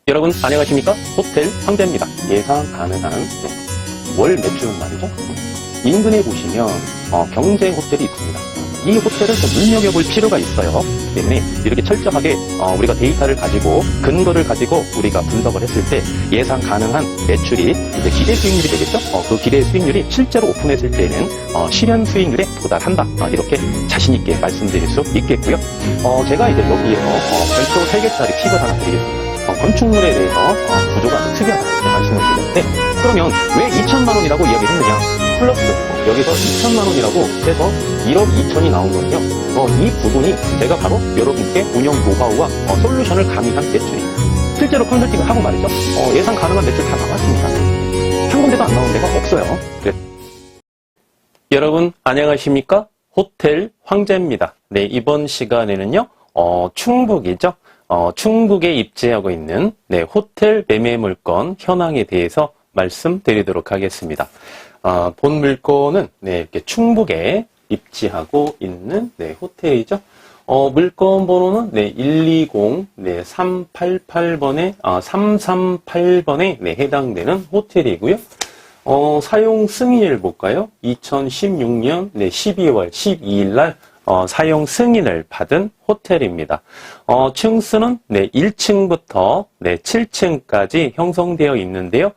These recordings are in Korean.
여러분 안녕하십니까? 호텔 황제입니다. 예상 가능한 월 매출은 말이죠. 인근에 보시면 경쟁 호텔이 있습니다. 이 호텔을 좀 눈여겨볼 필요가 있어요. 때문에 이렇게 철저하게 우리가 데이터를 가지고 근거를 가지고 우리가 분석을 했을 때 예상 가능한 매출이 이제 기대 수익률이 되겠죠. 그 기대 수익률이 실제로 오픈했을 때는 실현 수익률에 도달한다. 이렇게 자신 있게 말씀드릴 수 있겠고요. 제가 이제 여기에서 별도 3개짜리 팁을 하나 드리겠습니다. 건축물에 대해서 구조가 좀 특이하다 이렇게 말씀을 드렸는데, 그러면 왜 2천만 원이라고 이야기를 했느냐? 플러스 여기서 2천만 원이라고 해서 1억 2천이 나온 거는요. 이 부분이 제가 바로 여러분께 운영 노하우와 솔루션을 가미한 매출입니다. 실제로 컨설팅을 하고 말이죠. 예상 가능한 매출 다 나왔습니다. 한 군데도 안 나온 데가 없어요. 네. 여러분 안녕하십니까? 호텔 황제입니다. 네, 이번 시간에는요. 충북이죠. 충북에 입지하고 있는 호텔 매매 물건 현황에 대해서 말씀드리도록 하겠습니다. 본 물건은 이렇게 충북에 입지하고 있는 호텔이죠. 물건 번호는 120-388번에 338번에 해당되는 호텔이고요. 사용 승인을 볼까요? 2016년 12월 12일 날 사용 승인을 받은 호텔입니다. 층수는 1층부터 7층까지 형성되어 있는데요.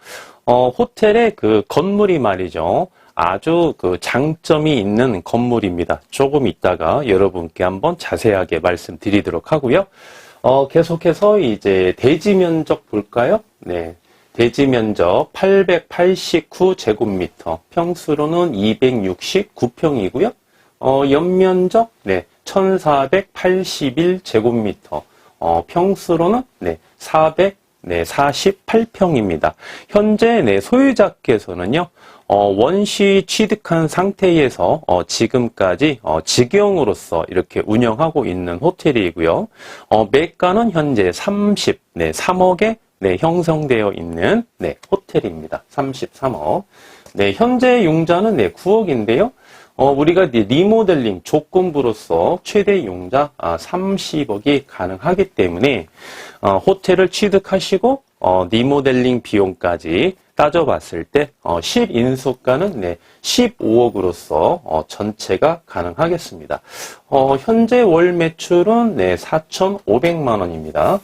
호텔의 그 건물이 말이죠. 아주 그 장점이 있는 건물입니다. 조금 이따가 여러분께 한번 자세하게 말씀드리도록 하고요. 계속해서 이제 대지 면적 볼까요? 네. 대지 면적 889제곱미터, 평수로는 269평이고요. 연면적 1481제곱미터, 평수로는 448평입니다. 현재 소유자께서는요, 원시 취득한 상태에서 지금까지 직영으로서 이렇게 운영하고 있는 호텔이고요. 매가는 현재 33억에 형성되어 있는 호텔입니다. 33억. 현재 융자는 9억인데요. 우리가 리모델링 조건부로서 최대 융자 30억이 가능하기 때문에 호텔을 취득하시고 리모델링 비용까지 따져봤을 때 실인수가는 15억으로서 전체가 가능하겠습니다. 현재 월 매출은 4,500만 원입니다.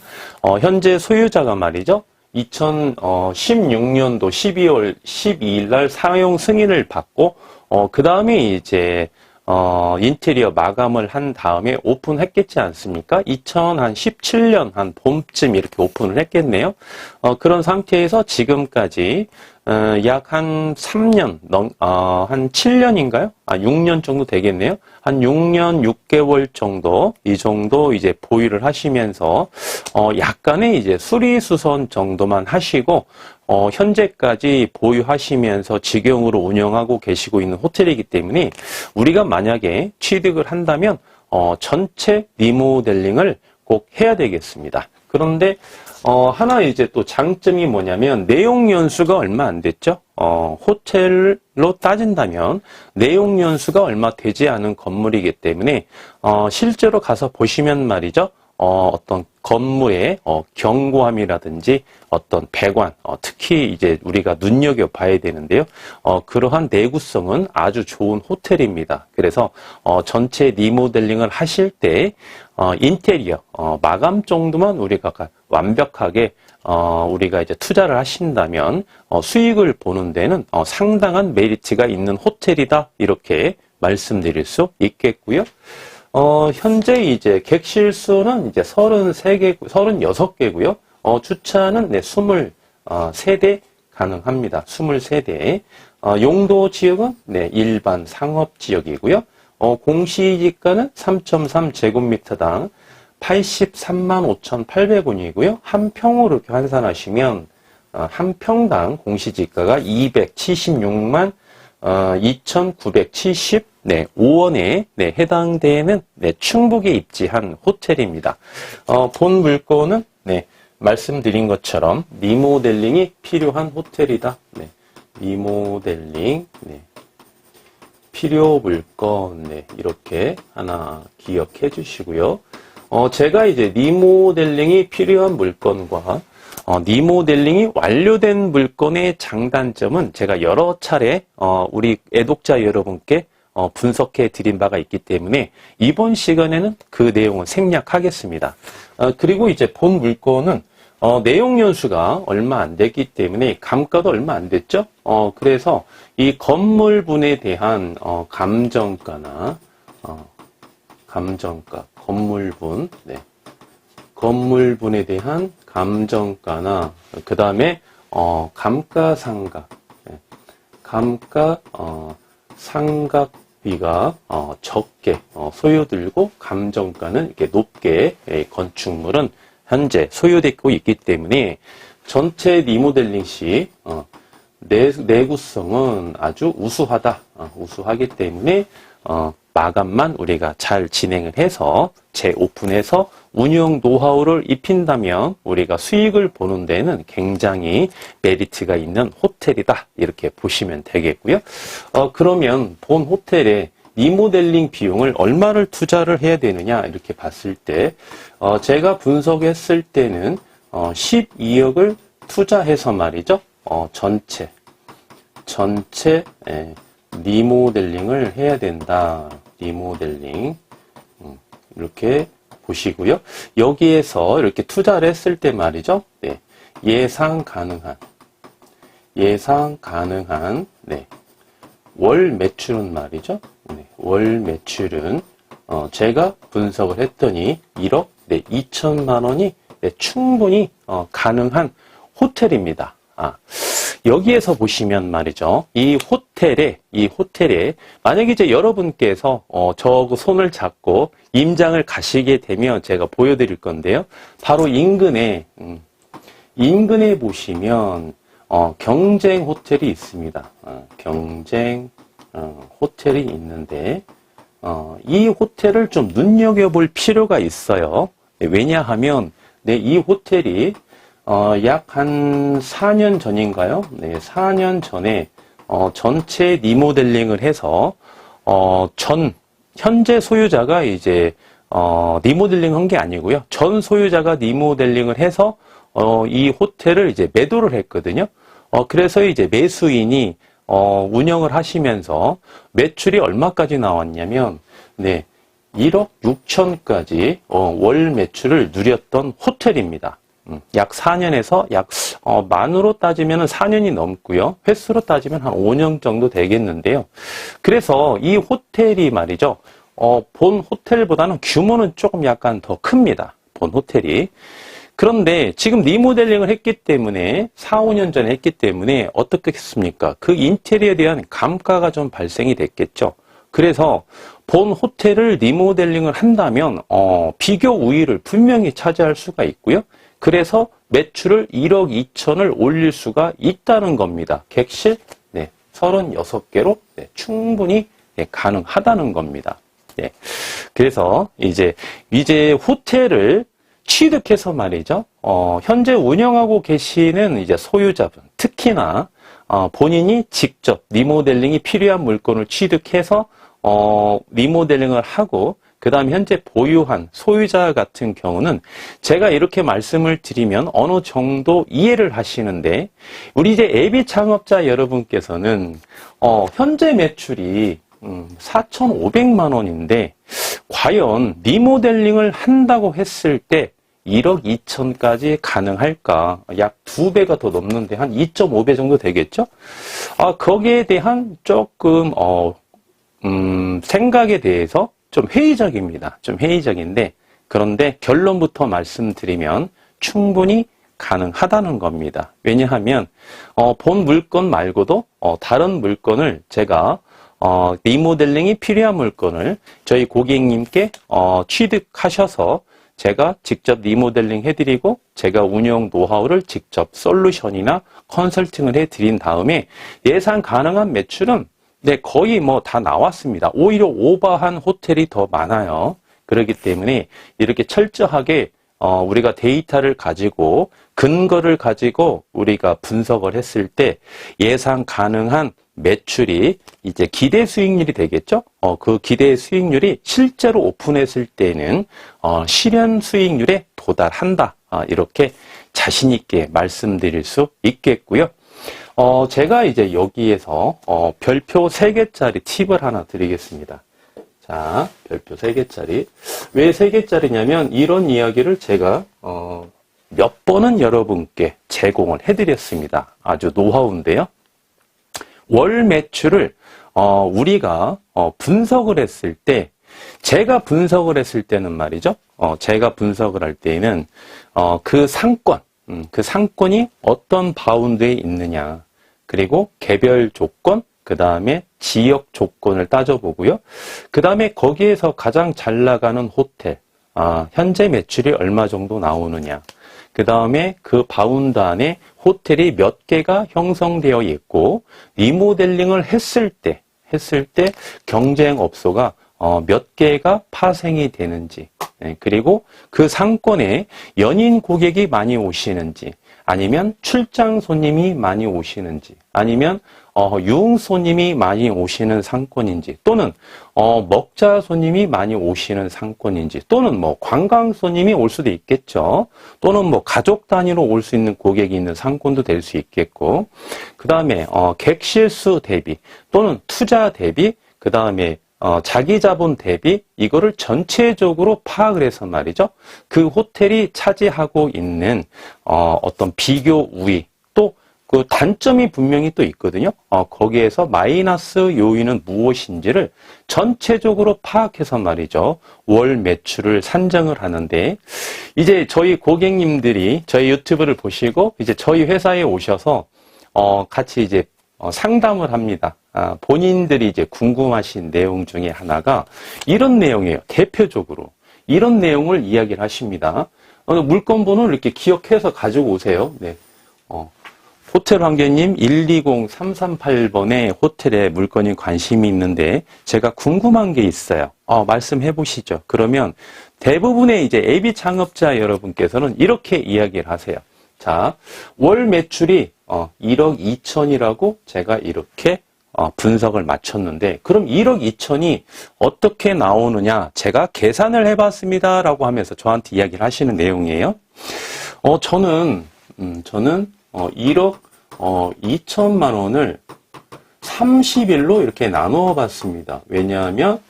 현재 소유자가 말이죠. 2016년도 12월 12일 날 사용 승인을 받고 그 다음에 이제 인테리어 마감을 한 다음에 오픈했겠지 않습니까? 2017년 한 봄쯤 이렇게 오픈을 했겠네요. 그런 상태에서 지금까지 약 한 3년, 한 7년인가요? 6년 정도 되겠네요. 한 6년 6개월 정도, 이 정도 이제 보유를 하시면서 약간의 이제 수리수선 정도만 하시고 현재까지 보유하시면서 직영으로 운영하고 계시고 있는 호텔이기 때문에 우리가 만약에 취득을 한다면 전체 리모델링을 꼭 해야 되겠습니다. 그런데 하나 이제 또 장점이 뭐냐면 내용 연수가 얼마 안 됐죠. 호텔로 따진다면 내용 연수가 얼마 되지 않은 건물이기 때문에 실제로 가서 보시면 말이죠. 어떤 건물의 견고함이라든지 어떤 배관, 특히 이제 우리가 눈여겨봐야 되는데요. 그러한 내구성은 아주 좋은 호텔입니다. 그래서 전체 리모델링을 하실 때 인테리어, 마감 정도만 우리가 완벽하게 우리가 이제 투자를 하신다면 수익을 보는 데는 상당한 메리트가 있는 호텔이다, 이렇게 말씀드릴 수 있겠고요. 현재 이제 객실 수는 이제 36개고요. 주차는 23대 가능합니다. 23대. 용도 지역은 일반 상업 지역이고요. 공시지가는 3.3제곱미터당 83만 5,800원이고요. 한 평으로 이렇게 환산하시면 한 평당 공시지가가 276만 2,975원에 해당되는 충북에 입지한 호텔입니다. 본 물건은 말씀드린 것처럼 리모델링이 필요한 호텔이다. 리모델링 필요 물건 이렇게 하나 기억해 주시고요. 제가 이제 리모델링이 필요한 물건과 리모델링이 완료된 물건의 장단점은 제가 여러 차례 우리 애독자 여러분께 분석해 드린 바가 있기 때문에 이번 시간에는 그 내용을 생략하겠습니다. 그리고 이제 본 물건은 내용 연수가 얼마 안 됐기 때문에 감가도 얼마 안 됐죠. 그래서 이 건물분에 대한 감정가나 감정가, 건물분, 네. 건물분에 대한 감정가나 그 다음에 감가상각, 네. 감가 상각비가 적게 소요들고 감정가는 이렇게 높게 건축물은 현재 소요되고 있기 때문에 전체 리모델링 시 내구성은 아주 우수하다, 우수하기 때문에 마감만 우리가 잘 진행을 해서 재오픈해서 운영 노하우를 입힌다면 우리가 수익을 보는 데는 굉장히 메리트가 있는 호텔이다, 이렇게 보시면 되겠고요. 그러면 본 호텔에 리모델링 비용을 얼마를 투자를 해야 되느냐 이렇게 봤을 때 제가 분석했을 때는 12억을 투자해서 말이죠. 전체 리모델링을 해야 된다. 리모델링 이렇게 보시고요. 여기에서 이렇게 투자를 했을 때 말이죠. 네. 예상 가능한 네. 월 매출은 말이죠. 네. 월 매출은 제가 분석을 했더니 1억 2천만 원이 충분히 가능한 호텔입니다. 여기에서 보시면 말이죠. 이 호텔에 만약에 이제 여러분께서 저 손을 잡고 임장을 가시게 되면 제가 보여드릴 건데요. 바로 인근에 보시면 경쟁 호텔이 있습니다. 경쟁 호텔이 있는데 이 호텔을 좀 눈여겨볼 필요가 있어요. 왜냐하면 이 호텔이 약 한 4년 전인가요? 네, 4년 전에 전체 리모델링을 해서 현재 소유자가 이제 리모델링 한 게 아니고요. 전 소유자가 리모델링을 해서 이 호텔을 이제 매도를 했거든요. 그래서 이제 매수인이 운영을 하시면서 매출이 얼마까지 나왔냐면 1억 6천까지 월 매출을 누렸던 호텔입니다. 약 4년에서 약 만으로 따지면 4년이 넘고요. 횟수로 따지면 한 5년 정도 되겠는데요. 그래서 이 호텔이 말이죠. 본 호텔보다는 규모는 조금 약간 더 큽니다. 본 호텔이. 그런데 지금 리모델링을 했기 때문에 4, 5년 전에 했기 때문에 어떻게 했습니까? 그 인테리어에 대한 감가가 좀 발생이 됐겠죠. 그래서 본 호텔을 리모델링을 한다면 비교 우위를 분명히 차지할 수가 있고요. 그래서 매출을 1억 2천을 올릴 수가 있다는 겁니다. 객실 36개로 충분히 가능하다는 겁니다. 그래서 이제 호텔을 취득해서 말이죠. 현재 운영하고 계시는 이제 소유자분, 특히나 본인이 직접 리모델링이 필요한 물건을 취득해서 리모델링을 하고 그 다음에 현재 보유한 소유자 같은 경우는 제가 이렇게 말씀을 드리면 어느 정도 이해를 하시는데 우리 이제 예비 창업자 여러분께서는 현재 매출이 4,500만 원인데 과연 리모델링을 한다고 했을 때 1억 2천까지 가능할까? 약 2배가 더 넘는데 한 2.5배 정도 되겠죠? 거기에 대한 조금 생각에 대해서 좀 회의적입니다. 좀 회의적인데 그런데 결론부터 말씀드리면 충분히 가능하다는 겁니다. 왜냐하면 본 물건 말고도 다른 물건을 제가 리모델링이 필요한 물건을 저희 고객님께 취득하셔서 제가 직접 리모델링 해드리고 제가 운영 노하우를 직접 솔루션이나 컨설팅을 해드린 다음에 예상 가능한 매출은 거의 다 나왔습니다. 오히려 오버한 호텔이 더 많아요. 그렇기 때문에 이렇게 철저하게 우리가 데이터를 가지고 근거를 가지고 우리가 분석을 했을 때 예상 가능한 매출이 이제 기대 수익률이 되겠죠? 그 기대 수익률이 실제로 오픈했을 때는 실현 수익률에 도달한다. 이렇게 자신 있게 말씀드릴 수 있겠고요. 제가 이제 여기에서 별표 3개짜리 팁을 하나 드리겠습니다. 자, 별표 3개짜리. 왜 3개짜리냐면 이런 이야기를 제가 몇 번은 여러분께 제공을 해드렸습니다. 아주 노하우인데요. 월 매출을 우리가 분석을 했을 때, 제가 분석을 했을 때는 말이죠. 제가 분석을 할 때에는 그 상권이 어떤 바운드에 있느냐, 그리고 개별 조건, 그 다음에 지역 조건을 따져보고요. 그 다음에 거기에서 가장 잘 나가는 호텔, 현재 매출이 얼마 정도 나오느냐, 그 다음에 그 바운드 안에 호텔이 몇 개가 형성되어 있고, 리모델링을 했을 때 경쟁업소가 몇 개가 파생이 되는지, 그리고 그 상권에 연인 고객이 많이 오시는지, 아니면 출장 손님이 많이 오시는지, 아니면 유흥 손님이 많이 오시는 상권인지, 또는 먹자 손님이 많이 오시는 상권인지, 또는 뭐 관광 손님이 올 수도 있겠죠. 또는 뭐 가족 단위로 올 수 있는 고객이 있는 상권도 될 수 있겠고, 그 다음에 객실 수 대비, 또는 투자 대비, 그 다음에 자기 자본 대비, 이거를 전체적으로 파악을 해서 말이죠. 그 호텔이 차지하고 있는 어떤 비교 우위, 또 그 단점이 분명히 또 있거든요. 거기에서 마이너스 요인은 무엇인지를 전체적으로 파악해서 말이죠. 월 매출을 산정을 하는데, 이제 저희 고객님들이 저희 유튜브를 보시고 이제 저희 회사에 오셔서 같이 이제 상담을 합니다. 본인들이 이제 궁금하신 내용 중에 하나가 이런 내용이에요. 대표적으로 이런 내용을 이야기를 하십니다. 물건 번호를 이렇게 기억해서 가지고 오세요. 네. 호텔 황제님 120338번의 호텔에 물건이 관심이 있는데 제가 궁금한 게 있어요. 말씀해 보시죠. 그러면 대부분의 이제 AB 창업자 여러분께서는 이렇게 이야기를 하세요. 자, 월 매출이 1억 2천이라고 제가 이렇게 분석을 마쳤는데, 그럼 1억 2천이 어떻게 나오느냐, 제가 계산을 해봤습니다 라고 하면서 저한테 이야기를 하시는 내용이에요. 저는 1억 2천만 원을 30일로 이렇게 나누어 봤습니다. 왜냐하면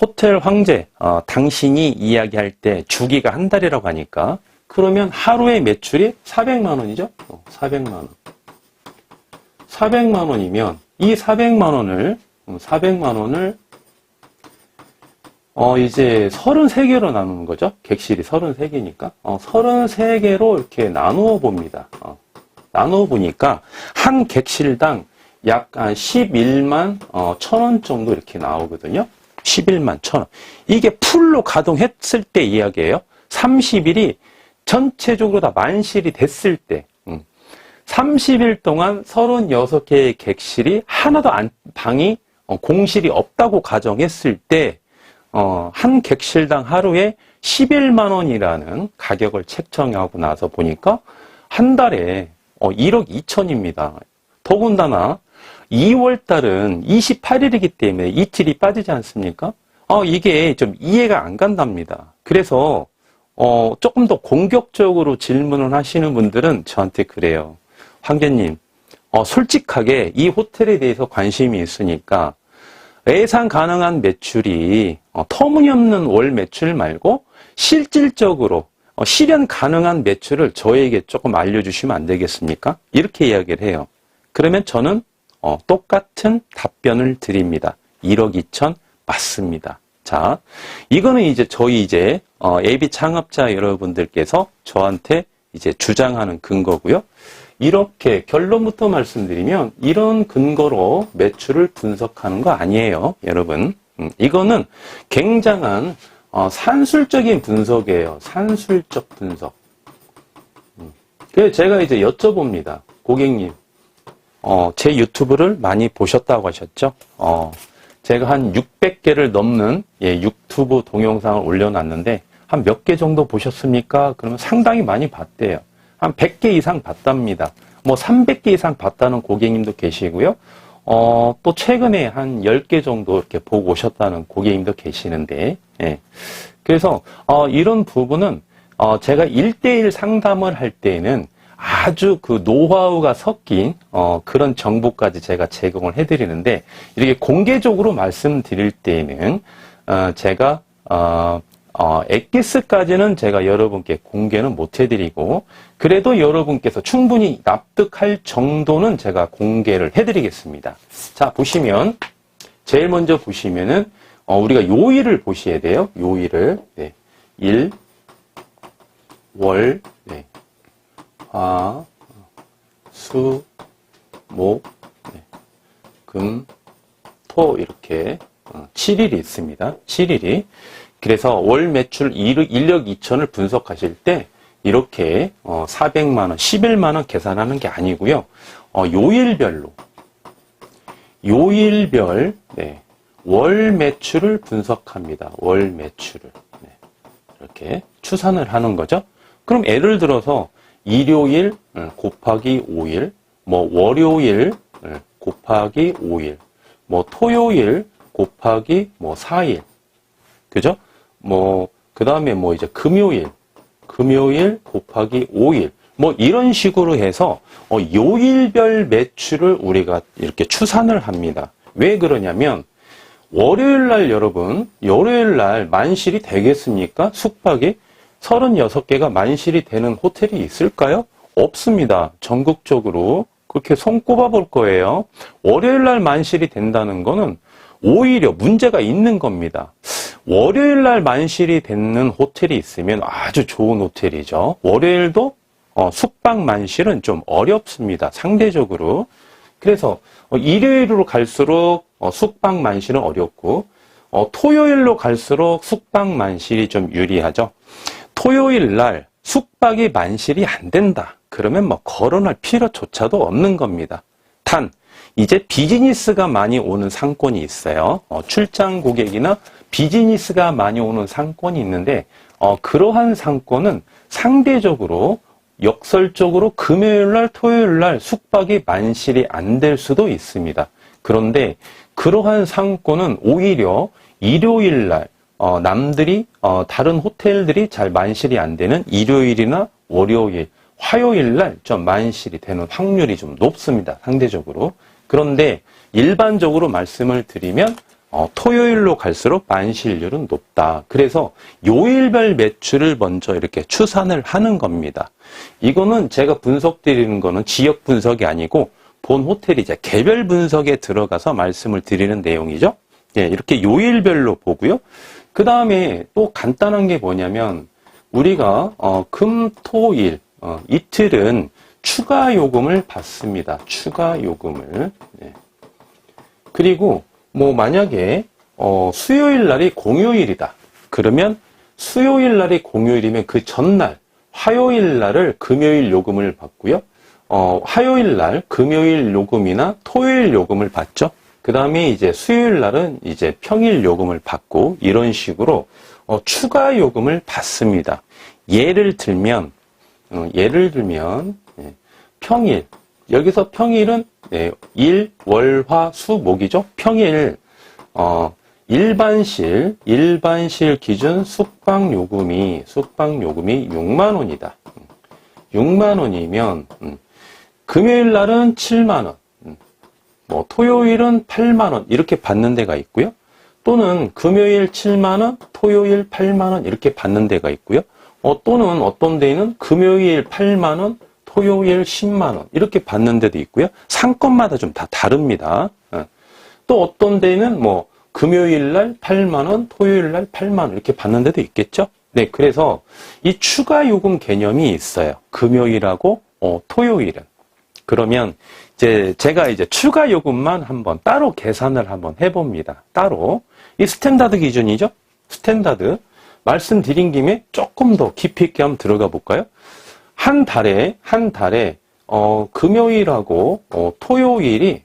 호텔 황제, 당신이 이야기할 때 주기가 한 달이라고 하니까, 그러면 하루의 매출이 400만 원이죠? 400만 원. 400만 원이면 이 400만 원을 이제 33개로 나누는 거죠. 객실이 33개니까. 33개로 이렇게 나누어 봅니다. 나누어 보니까 한 객실당 약 한 11만 1,000원 정도 이렇게 나오거든요. 11만 1,000원. 이게 풀로 가동했을 때 이야기예요. 30일이 전체적으로 다 만실이 됐을 때, 30일 동안 36개의 객실이 하나도 방이 공실이 없다고 가정했을 때, 한 객실당 하루에 11만 원이라는 가격을 책정하고 나서 보니까 한 달에 1억 2천입니다. 더군다나 2월 달은 28일이기 때문에 이틀이 빠지지 않습니까? 이게 좀 이해가 안 간답니다. 그래서 조금 더 공격적으로 질문을 하시는 분들은 저한테 그래요. 황제님, 솔직하게 이 호텔에 대해서 관심이 있으니까 예상 가능한 매출이 터무니없는 월 매출 말고 실질적으로 실현 가능한 매출을 저에게 조금 알려주시면 안 되겠습니까? 이렇게 이야기를 해요. 그러면 저는 똑같은 답변을 드립니다. 1억 2천 맞습니다. 자, 이거는 이제 저희 AB 창업자 여러분들께서 저한테 이제 주장하는 근거고요. 이렇게 결론부터 말씀드리면 이런 근거로 매출을 분석하는 거 아니에요, 여러분. 이거는 굉장한 산술적인 분석이에요. 산술적 분석. 그래서 제가 이제 여쭤봅니다. 고객님, 제 유튜브를 많이 보셨다고 하셨죠? 제가 한 600개를 넘는 유튜브 동영상을 올려놨는데 한 몇 개 정도 보셨습니까? 그러면 상당히 많이 봤대요. 한 100개 이상 봤답니다. 뭐 300개 이상 봤다는 고객님도 계시고요. 또 최근에 한 10개 정도 이렇게 보고 오셨다는 고객님도 계시는데, 예. 그래서, 이런 부분은, 제가 1대1 상담을 할 때에는 아주 그 노하우가 섞인, 그런 정보까지 제가 제공을 해드리는데, 이렇게 공개적으로 말씀드릴 때에는, 제가, 엑기스까지는 제가 여러분께 공개는 못 해드리고, 그래도 여러분께서 충분히 납득할 정도는 제가 공개를 해드리겠습니다. 자, 보시면, 제일 먼저 보시면은, 우리가 요일을 보셔야 돼요. 요일을. 네. 일, 월, 네. 화, 수, 목, 네. 금, 토, 이렇게 7일이 있습니다. 7일이. 그래서 월 매출 인력 2천을 분석하실 때 이렇게 400만 원, 11만 원 계산하는 게 아니고요. 요일별로 요일별 네, 월 매출을 분석합니다. 월 매출을 네, 이렇게 추산을 하는 거죠. 그럼 예를 들어서 일요일 곱하기 5일, 뭐 월요일 곱하기 5일, 뭐 토요일 곱하기 뭐 4일, 그죠? 뭐 그 다음에 뭐 이제 금요일 곱하기 5일, 뭐 이런 식으로 해서 요일별 매출을 우리가 이렇게 추산을 합니다. 왜 그러냐면 월요일 날 여러분, 월요일 날 만실이 되겠습니까? 숙박이 36개가 만실이 되는 호텔이 있을까요? 없습니다. 전국적으로 그렇게 손꼽아 볼 거예요. 월요일 날 만실이 된다는 거는 오히려 문제가 있는 겁니다. 월요일 날 만실이 되는 호텔이 있으면 아주 좋은 호텔이죠. 월요일도 숙박 만실은 좀 어렵습니다. 상대적으로. 그래서 일요일로 갈수록 숙박 만실은 어렵고 토요일로 갈수록 숙박 만실이 좀 유리하죠. 토요일 날 숙박이 만실이 안 된다. 그러면 뭐 거론할 필요조차도 없는 겁니다. 단 이제 비즈니스가 많이 오는 상권이 있어요. 출장 고객이나 비즈니스가 많이 오는 상권이 있는데 그러한 상권은 상대적으로 역설적으로 금요일날 토요일날 숙박이 만실이 안 될 수도 있습니다. 그런데 그러한 상권은 오히려 일요일날 남들이 다른 호텔들이 잘 만실이 안 되는 일요일이나 월요일, 화요일날 좀 만실이 되는 확률이 좀 높습니다. 상대적으로. 그런데 일반적으로 말씀을 드리면 토요일로 갈수록 만실률은 높다. 그래서 요일별 매출을 먼저 이렇게 추산을 하는 겁니다. 이거는 제가 분석드리는 거는 지역 분석이 아니고 본 호텔이 이제 개별 분석에 들어가서 말씀을 드리는 내용이죠. 예, 이렇게 요일별로 보고요. 그 다음에 또 간단한 게 뭐냐면 우리가 금, 토, 일 이틀은 추가 요금을 받습니다. 추가 요금을. 네. 그리고 뭐 만약에 수요일 날이 공휴일이다. 그러면 수요일 날이 공휴일이면 그 전날 화요일 날을 금요일 요금을 받고요. 화요일 날 금요일 요금이나 토요일 요금을 받죠. 그 다음에 이제 수요일 날은 이제 평일 요금을 받고 이런 식으로 추가 요금을 받습니다. 예를 들면 평일, 여기서 평일은 일, 월, 화, 수, 목이죠. 평일 일반실 기준 숙박 요금이 6만 원이다. 6만 원이면 금요일 날은 7만 원, 뭐 토요일은 8만 원 이렇게 받는 데가 있고요. 또는 금요일 7만 원, 토요일 8만 원 이렇게 받는 데가 있고요. 또는 어떤 데는 금요일 8만 원, 토요일 10만 원 이렇게 받는 데도 있고요. 상권마다 좀 다 다릅니다. 또 어떤 데는 뭐 금요일 날 8만 원, 토요일 날 8만 원 이렇게 받는 데도 있겠죠. 네, 그래서 이 추가 요금 개념이 있어요. 금요일하고 토요일은. 그러면 제가 이제 추가 요금만 한번 따로 계산을 한번 해봅니다. 따로 이 스탠다드 기준이죠. 스탠다드 말씀드린 김에 조금 더 깊이 있게 한번 들어가 볼까요? 한 달에 금요일하고 토요일이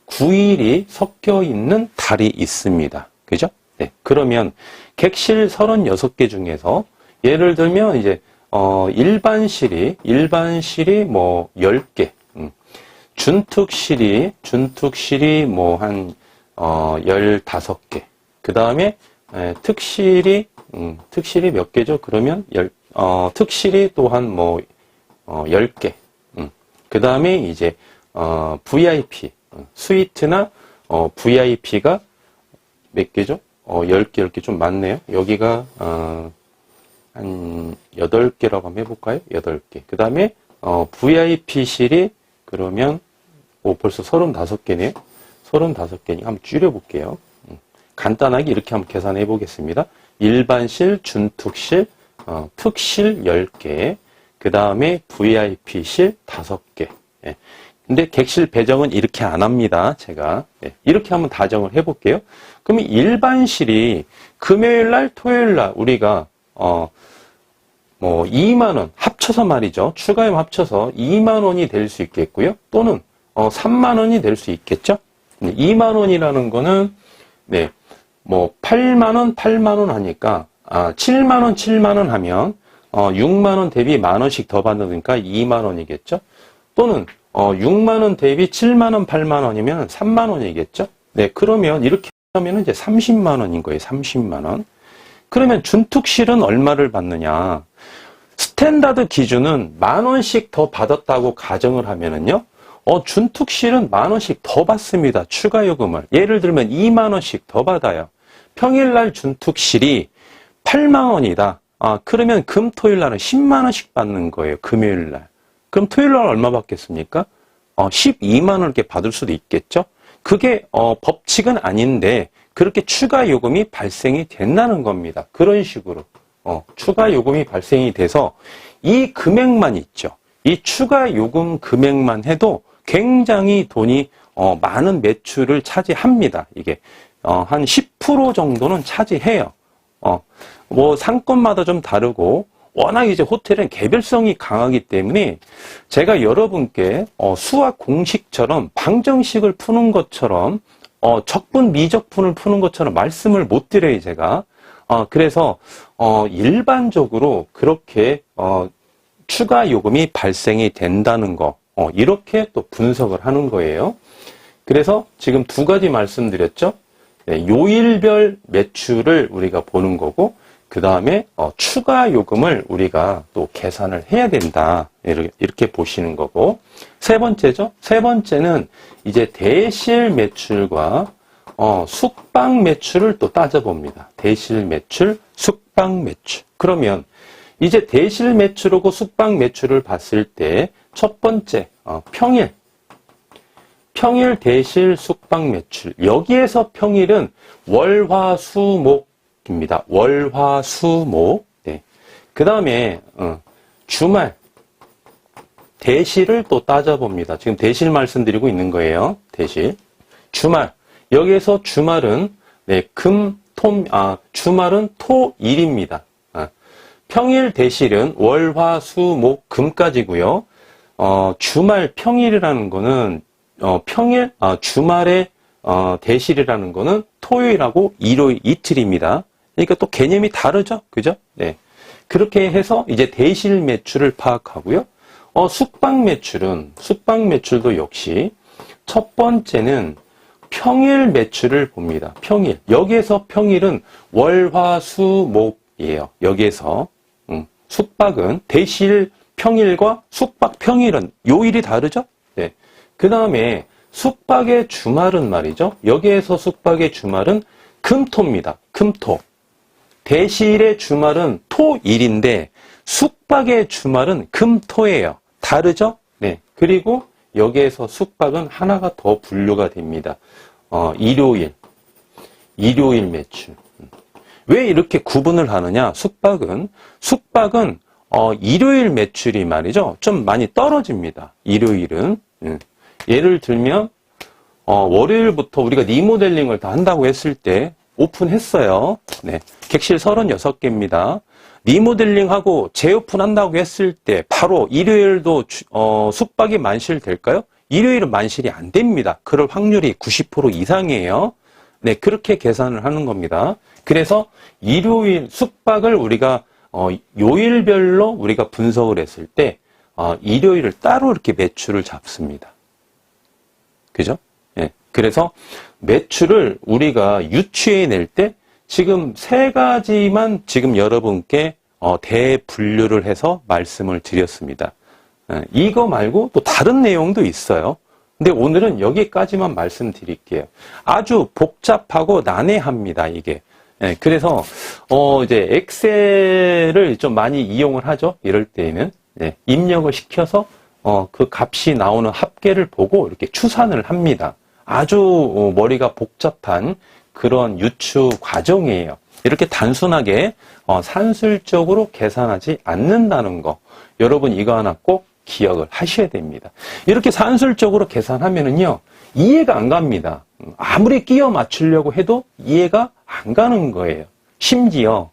9일이 섞여 있는 달이 있습니다. 그죠? 네. 그러면 객실 36개 중에서 예를 들면 이제 일반실이 뭐 10개, 준특실이 뭐 한 15개. 그 다음에 특실이 몇 개죠? 그러면 특실이 또한 뭐 10개. 그 다음에 이제 VIP 스위트나 VIP가 몇 개죠? 10개 좀 많네요. 여기가 한 8개라고 한번 해볼까요? 8개. 그 다음에 VIP실이 그러면 벌써 35개네요. 35개니까 한번 줄여볼게요. 간단하게 이렇게 한번 계산해 보겠습니다. 일반실, 준특실, 특실 10개, 그 다음에 VIP실 5개. 예. 근데 객실 배정은 이렇게 안 합니다. 제가. 예. 이렇게 한번 다정을 해볼게요. 그러면 일반실이 금요일 날, 토요일 날 우리가 뭐 2만 원 합쳐서 말이죠. 추가요금 합쳐서 2만 원이 될 수 있겠고요. 또는 3만 원이 될 수 있겠죠. 2만 원이라는 거는 네. 뭐 8만 원 하니까 7만 원 하면 6만 원 대비 만 원씩 더 받으니까 2만 원이겠죠. 또는 6만 원 대비 7만 원, 8만 원이면 3만 원이겠죠. 네, 그러면 이렇게 하면 이제 30만 원인 거예요. 30만 원. 그러면 준특실은 얼마를 받느냐? 스탠다드 기준은 만 원씩 더 받았다고 가정을 하면은요. 준특실은 만 원씩 더 받습니다. 추가 요금을. 예를 들면 2만 원씩 더 받아요. 평일날 준특실이 8만 원이다. 그러면 토요일 날은 10만 원씩 받는 거예요. 금요일 날. 그럼 토요일 날 얼마 받겠습니까? 12만 원 이렇게 받을 수도 있겠죠? 그게 법칙은 아닌데 그렇게 추가 요금이 발생이 된다는 겁니다. 그런 식으로 추가 요금이 발생이 돼서 이 금액만 있죠. 이 추가 요금 금액만 해도 굉장히 돈이 많은 매출을 차지합니다. 이게 한 10% 정도는 차지해요. 뭐 상권마다 좀 다르고 워낙 이제 호텔은 개별성이 강하기 때문에 제가 여러분께 수학 공식처럼 방정식을 푸는 것처럼 적분 미적분을 푸는 것처럼 말씀을 못 드려요, 제가. 그래서 일반적으로 그렇게 추가 요금이 발생이 된다는 거 이렇게 또 분석을 하는 거예요. 그래서 지금 두 가지 말씀드렸죠. 네, 요일별 매출을 우리가 보는 거고 그 다음에 추가 요금을 우리가 또 계산을 해야 된다. 이렇게 보시는 거고 세 번째죠. 세 번째는 이제 대실 매출과 숙박 매출을 또 따져봅니다. 대실 매출, 숙박 매출. 그러면 이제 대실 매출하고 숙박 매출을 봤을 때 첫 번째 평일 대실 숙박 매출. 여기에서 평일은 월, 화, 수, 목입니다. 월, 화, 수, 목. 네. 그 다음에 주말 대실을 또 따져봅니다. 지금 대실 말씀드리고 있는 거예요. 대실. 주말. 여기에서 주말은 네, 주말은 토, 일입니다. 평일 대실은 월, 화, 수, 목, 금까지고요. 주말 평일이라는 거는 주말에 대실이라는 거는 토요일하고 일요일 이틀입니다. 그러니까 또 개념이 다르죠, 그죠? 네. 그렇게 해서 이제 대실 매출을 파악하고요. 숙박 매출도 역시 첫 번째는 평일 매출을 봅니다. 평일. 여기에서 평일은 월, 화, 수, 목이에요. 여기에서 숙박은 대실 평일과 숙박 평일은 요일이 다르죠? 네. 그 다음에 숙박의 주말은 말이죠. 여기에서 숙박의 주말은 금토입니다. 금토. 대실의 주말은 토일인데 숙박의 주말은 금토예요. 다르죠? 네. 그리고 여기에서 숙박은 하나가 더 분류가 됩니다. 일요일 매출. 왜 이렇게 구분을 하느냐? 숙박은 일요일 매출이 말이죠. 좀 많이 떨어집니다. 일요일은. 예를 들면 월요일부터 우리가 리모델링을 다 한다고 했을 때 오픈했어요. 네. 객실 36개입니다. 리모델링하고 재오픈한다고 했을 때 바로 일요일도 숙박이 만실될까요? 일요일은 만실이 안 됩니다. 그럴 확률이 90% 이상이에요. 네, 그렇게 계산을 하는 겁니다. 그래서 일요일 숙박을 우리가 요일별로 우리가 분석을 했을 때 일요일을 따로 이렇게 매출을 잡습니다. 그죠? 예. 그래서 매출을 우리가 유추해낼 때 지금 세 가지만 지금 여러분께 대분류를 해서 말씀을 드렸습니다. 예. 이거 말고 또 다른 내용도 있어요. 근데 오늘은 여기까지만 말씀드릴게요. 아주 복잡하고 난해합니다, 이게. 예. 그래서 이제 엑셀을 좀 많이 이용을 하죠. 이럴 때에는. 예. 입력을 시켜서 그 값이 나오는 합계를 보고 이렇게 추산을 합니다. 아주 머리가 복잡한 그런 유추 과정이에요. 이렇게 단순하게 산술적으로 계산하지 않는다는 거. 여러분 이거 하나 꼭 기억을 하셔야 됩니다. 이렇게 산술적으로 계산하면은요, 이해가 안 갑니다. 아무리 끼워 맞추려고 해도 이해가 안 가는 거예요. 심지어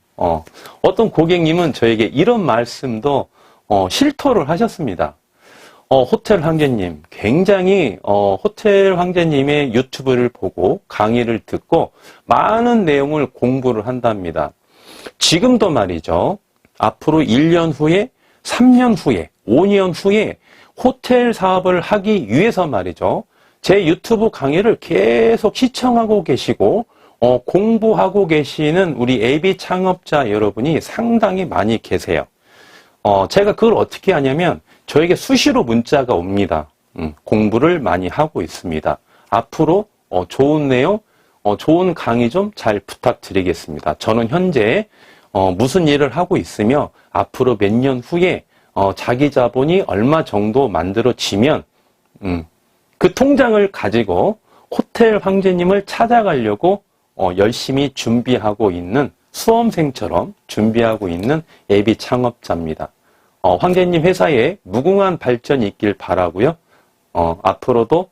어떤 고객님은 저에게 이런 말씀도 실토를 하셨습니다. 호텔 황제님, 굉장히 호텔 황제님의 유튜브를 보고 강의를 듣고 많은 내용을 공부를 한답니다. 지금도 말이죠. 앞으로 1년 후에, 3년 후에, 5년 후에 호텔 사업을 하기 위해서 말이죠. 제 유튜브 강의를 계속 시청하고 계시고 공부하고 계시는 우리 AB 창업자 여러분이 상당히 많이 계세요. 제가 그걸 어떻게 하냐면 저에게 수시로 문자가 옵니다. 공부를 많이 하고 있습니다. 앞으로 좋은 내용, 좋은 강의 좀 잘 부탁드리겠습니다. 저는 현재 무슨 일을 하고 있으며 앞으로 몇 년 후에 자기 자본이 얼마 정도 만들어지면 그 통장을 가지고 호텔 황제님을 찾아가려고 열심히 준비하고 있는 수험생처럼 준비하고 있는 AB 창업자입니다. 황제님 회사에 무궁한 발전이 있길 바라고요. 앞으로도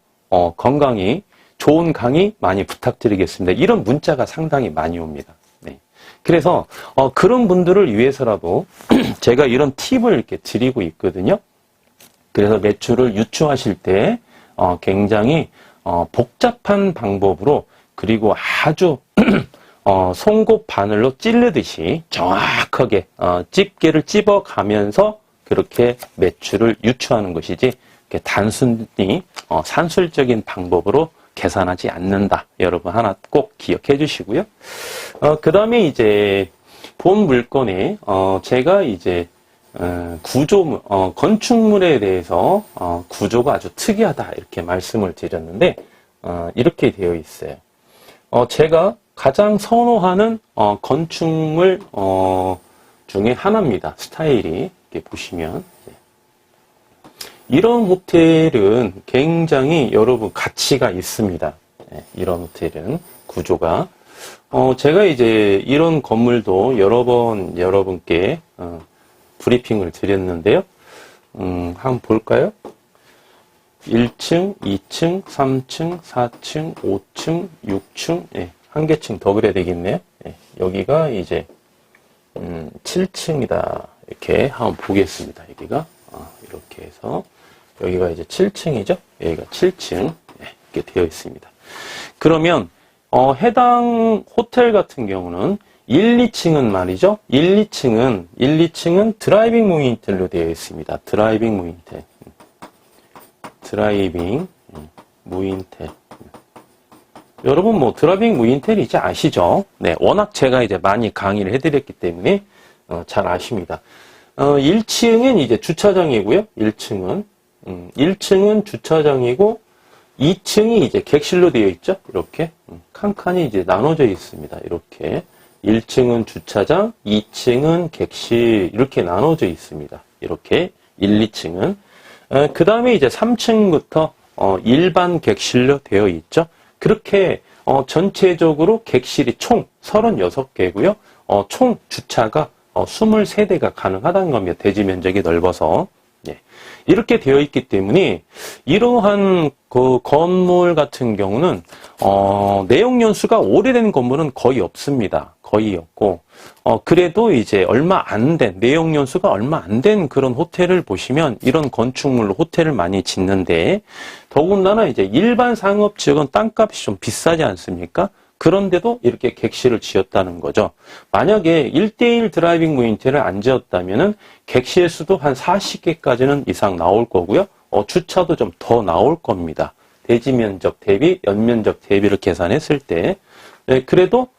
건강히 좋은 강의 많이 부탁드리겠습니다. 이런 문자가 상당히 많이 옵니다. 네. 그래서 그런 분들을 위해서라도 제가 이런 팁을 이렇게 드리고 있거든요. 그래서 매출을 유추하실 때 굉장히 복잡한 방법으로 그리고 아주 송곳 바늘로 찌르듯이 정확하게 집게를 찝어가면서 그렇게 매출을 유추하는 것이지 단순히 산술적인 방법으로 계산하지 않는다. 여러분 하나 꼭 기억해 주시고요. 그 다음에 이제 본 물건에 제가 이제 구조 건축물에 대해서 구조가 아주 특이하다 이렇게 말씀을 드렸는데 이렇게 되어 있어요. 제가 가장 선호하는 건축물 중에 하나입니다. 스타일이 이렇게 보시면 이런 호텔은 굉장히 여러분 가치가 있습니다. 이런 호텔은 구조가 제가 이제 이런 건물도 여러 번 여러분께 브리핑을 드렸는데요. 한번 볼까요? 1층, 2층, 3층, 4층, 5층, 6층, 한 개층 더 그래야 되겠네요. 여기가 이제 7층이다. 이렇게 한번 보겠습니다. 여기가 이렇게 해서 여기가 이제 7층이죠. 여기가 7층 이렇게 되어 있습니다. 그러면 해당 호텔 같은 경우는 1, 2층은 말이죠. 1, 2층은 드라이빙 무인텔로 되어 있습니다. 드라이빙 무인텔. 드라이빙 무인텔. 여러분 뭐 드라이빙 무인텔 이제 아시죠? 네, 워낙 제가 이제 많이 강의를 해드렸기 때문에 잘 아십니다. 1층은 이제 주차장이고요. 1층은 주차장이고 2층이 이제 객실로 되어 있죠. 이렇게 칸칸이 이제 나눠져 있습니다. 이렇게 1층은 주차장, 2층은 객실 이렇게 나눠져 있습니다. 이렇게 1, 2층은 그 다음에 이제 3층부터 일반 객실로 되어 있죠. 그렇게 전체적으로 객실이 총 36개고요. 총 주차가 23대가 가능하다는 겁니다. 대지 면적이 넓어서. 이렇게 되어 있기 때문에 이러한 그 건물 같은 경우는 내용 연수가 오래된 건물은 거의 없습니다. 거의 없고 그래도 이제 얼마 안 된 내용 연수가 얼마 안 된 그런 호텔을 보시면 이런 건축물로 호텔을 많이 짓는데 더군다나 이제 일반 상업 지역은 땅값이 좀 비싸지 않습니까? 그런데도 이렇게 객실을 지었다는 거죠. 만약에 1대1 드라이빙 무인텔을 안 지었다면은 객실 수도 한 40개까지는 이상 나올 거고요. 주차도 좀 더 나올 겁니다. 대지 면적 대비, 연면적 대비를 계산했을 때. 네, 그래도,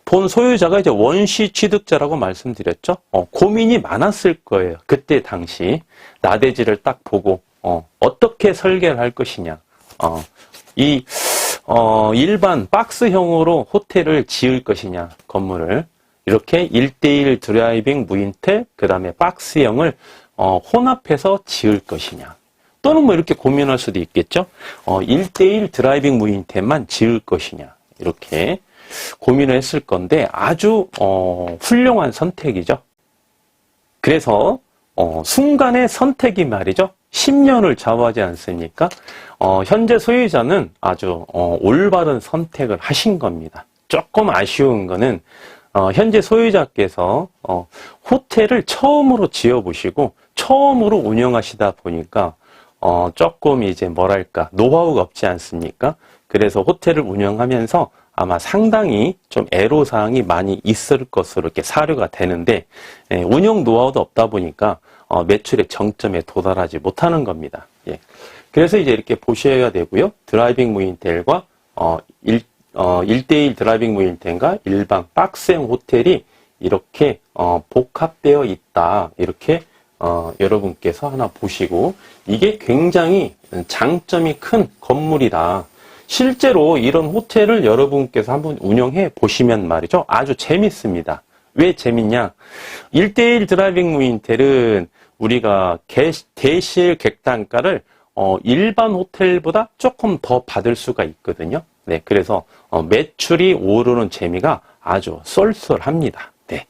본 소유자가 이제 원시 취득자라고 말씀드렸죠. 고민이 많았을 거예요. 그때 당시. 나대지를 딱 보고, 어떻게 설계를 할 것이냐. 일반 박스형으로 호텔을 지을 것이냐, 건물을. 이렇게 1대1 드라이빙 무인텔, 그 다음에 박스형을 혼합해서 지을 것이냐. 또는 뭐 이렇게 고민할 수도 있겠죠. 1대1 드라이빙 무인텔만 지을 것이냐. 이렇게 고민을 했을 건데 아주 훌륭한 선택이죠. 그래서 순간의 선택이 말이죠. 10년을 좌우하지 않습니까? 현재 소유자는 아주 올바른 선택을 하신 겁니다. 조금 아쉬운 거는 현재 소유자께서 호텔을 처음으로 지어보시고 처음으로 운영하시다 보니까 조금 이제 뭐랄까 노하우가 없지 않습니까? 그래서 호텔을 운영하면서 아마 상당히 좀 애로사항이 많이 있을 것으로 이렇게 사료가 되는데 운영 노하우도 없다 보니까 매출의 정점에 도달하지 못하는 겁니다. 예. 그래서 이제 이렇게 보셔야 되고요. 드라이빙 무인텔과 1대1 드라이빙 무인텔과 일반 박스형 호텔이 이렇게 복합되어 있다. 이렇게 여러분께서 하나 보시고 이게 굉장히 장점이 큰 건물이다. 실제로 이런 호텔을 여러분께서 한번 운영해 보시면 말이죠. 아주 재밌습니다. 왜 재밌냐? 1대1 드라이빙 무인텔은 우리가 대실 객단가를 일반 호텔보다 조금 더 받을 수가 있거든요. 네, 그래서 매출이 오르는 재미가 아주 쏠쏠합니다. 네,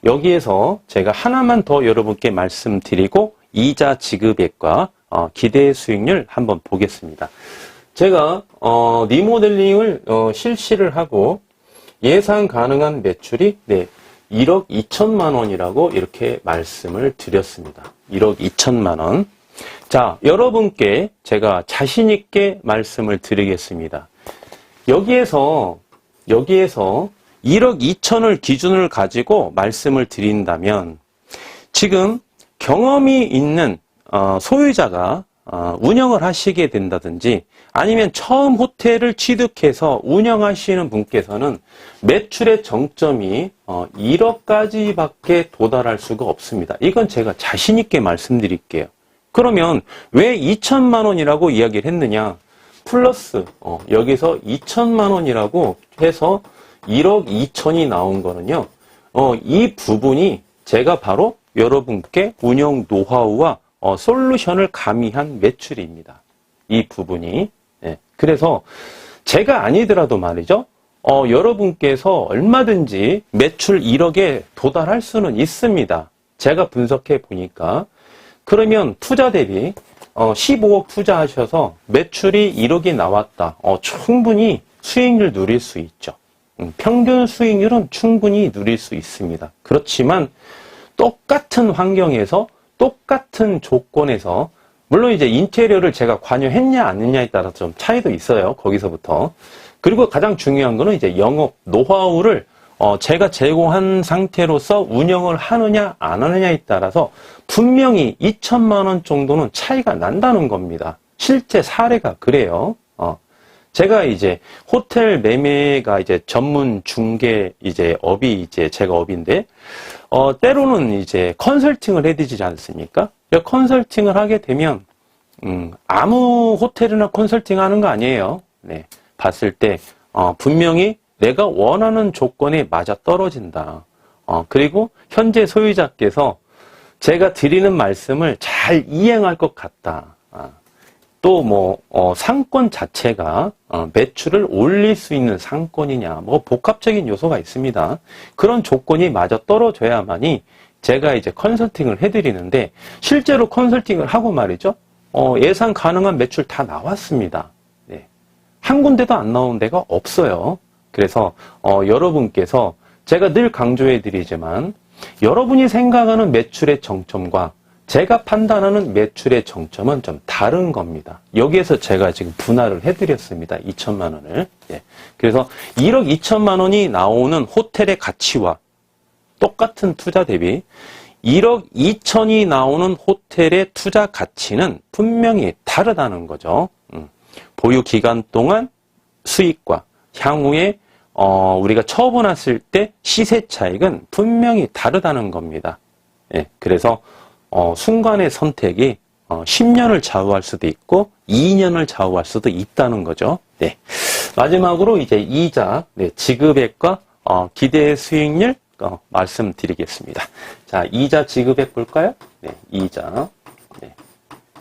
여기에서 제가 하나만 더 여러분께 말씀드리고 이자 지급액과 기대 수익률 한번 보겠습니다. 제가 리모델링을 실시를 하고 예상 가능한 매출이 1억 2천만 원이라고 이렇게 말씀을 드렸습니다. 1억 2천만 원. 자, 여러분께 제가 자신 있게 말씀을 드리겠습니다. 여기에서 1억 2천을 기준을 가지고 말씀을 드린다면 지금 경험이 있는 소유자가 운영을 하시게 된다든지 아니면 처음 호텔을 취득해서 운영하시는 분께서는 매출의 정점이 1억까지밖에 도달할 수가 없습니다. 이건 제가 자신 있게 말씀드릴게요. 그러면 왜 2천만 원이라고 이야기를 했느냐? 플러스 여기서 2천만 원이라고 해서 1억 2천이 나온 거는요. 이 부분이 제가 바로 여러분께 운영 노하우와 솔루션을 가미한 매출입니다. 이 부분이. 네. 그래서 제가 아니더라도 말이죠. 여러분께서 얼마든지 매출 1억에 도달할 수는 있습니다. 제가 분석해 보니까. 그러면 투자 대비 15억 투자하셔서 매출이 1억이 나왔다. 충분히 수익률 누릴 수 있죠. 평균 수익률은 충분히 누릴 수 있습니다. 그렇지만 똑같은 환경에서 똑같은 조건에서 물론 이제 인테리어를 제가 관여했냐 안 했냐에 따라서 좀 차이도 있어요. 거기서부터. 그리고 가장 중요한 거는 이제 영업 노하우를 제가 제공한 상태로서 운영을 하느냐 안 하느냐에 따라서 분명히 2천만 원 정도는 차이가 난다는 겁니다. 실제 사례가 그래요. 제가 이제 호텔 매매가 이제 전문 중개 이제 업이 이제 제가 업인데 때로는 이제 컨설팅을 해드리지 않습니까? 컨설팅을 하게 되면 아무 호텔이나 컨설팅 하는 거 아니에요. 네, 봤을 때 분명히 내가 원하는 조건에 맞아 떨어진다. 그리고 현재 소유자께서 제가 드리는 말씀을 잘 이행할 것 같다. 또 뭐 상권 자체가 매출을 올릴 수 있는 상권이냐, 뭐 복합적인 요소가 있습니다. 그런 조건이 맞아 떨어져야만이 제가 이제 컨설팅을 해드리는데 실제로 컨설팅을 하고 말이죠. 예상 가능한 매출 다 나왔습니다. 네. 한 군데도 안 나온 데가 없어요. 그래서 여러분께서 제가 늘 강조해 드리지만 여러분이 생각하는 매출의 정점과 제가 판단하는 매출의 정점은 좀 다른 겁니다. 여기에서 제가 지금 분할을 해드렸습니다. 2천만 원을. 예. 그래서 1억 2천만 원이 나오는 호텔의 가치와 똑같은 투자 대비 1억 2천이 나오는 호텔의 투자 가치는 분명히 다르다는 거죠. 보유 기간 동안 수익과 향후에 우리가 처분했을 때 시세 차익은 분명히 다르다는 겁니다. 예, 그래서 순간의 선택이 10년을 좌우할 수도 있고 2년을 좌우할 수도 있다는 거죠. 네. 마지막으로 이제 이자, 네, 지급액과 기대 수익률 말씀드리겠습니다. 자, 이자 지급액 볼까요? 네, 이자, 네,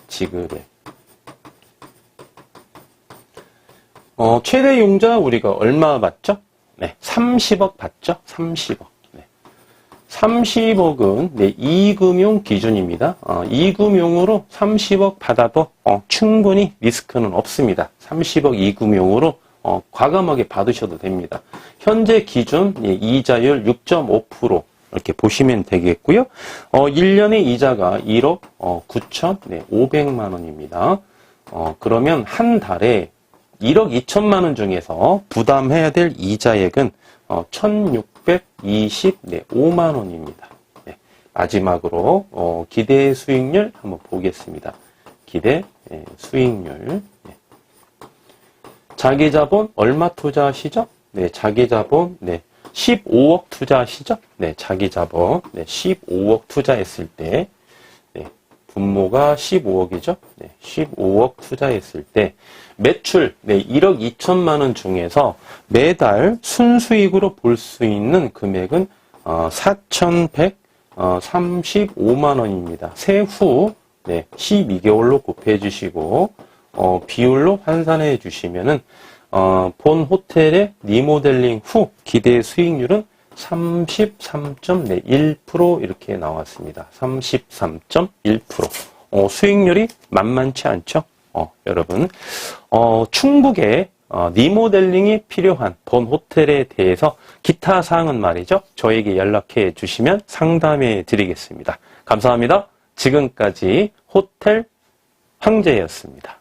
지급액. 최대 융자 우리가 얼마 받죠? 네, 30억 받죠? 30억. 네. 30억은 네, 이금융 기준입니다. 이금융으로 30억 받아도 충분히 리스크는 없습니다. 30억 이금융으로 과감하게 받으셔도 됩니다. 현재 기준 이자율 6.5% 이렇게 보시면 되겠고요. 1년의 이자가 1억 9,500만 원입니다. 그러면 한 달에 1억 2천만 원 중에서 부담해야 될 이자액은 1,625만 원입니다. 네. 마지막으로 기대 수익률 한번 보겠습니다. 기대 수익률. 네. 자기 자본 얼마 투자하시죠? 네, 자기 자본 15억 투자하시죠? 네, 자기 자본 15억 투자했을 때 분모가 15억이죠? 네, 15억 투자했을 때 매출 1억 2천만 원 중에서 매달 순수익으로 볼 수 있는 금액은 4,135만 원입니다. 세후 12개월로 곱해 주시고 비율로 환산해 주시면은 본 호텔의 리모델링 후 기대 수익률은 33.1% 이렇게 나왔습니다. 33.1%. 수익률이 만만치 않죠? 여러분. 충북에 리모델링이 필요한 본 호텔에 대해서 기타 사항은 말이죠. 저에게 연락해 주시면 상담해 드리겠습니다. 감사합니다. 지금까지 호텔 황제였습니다.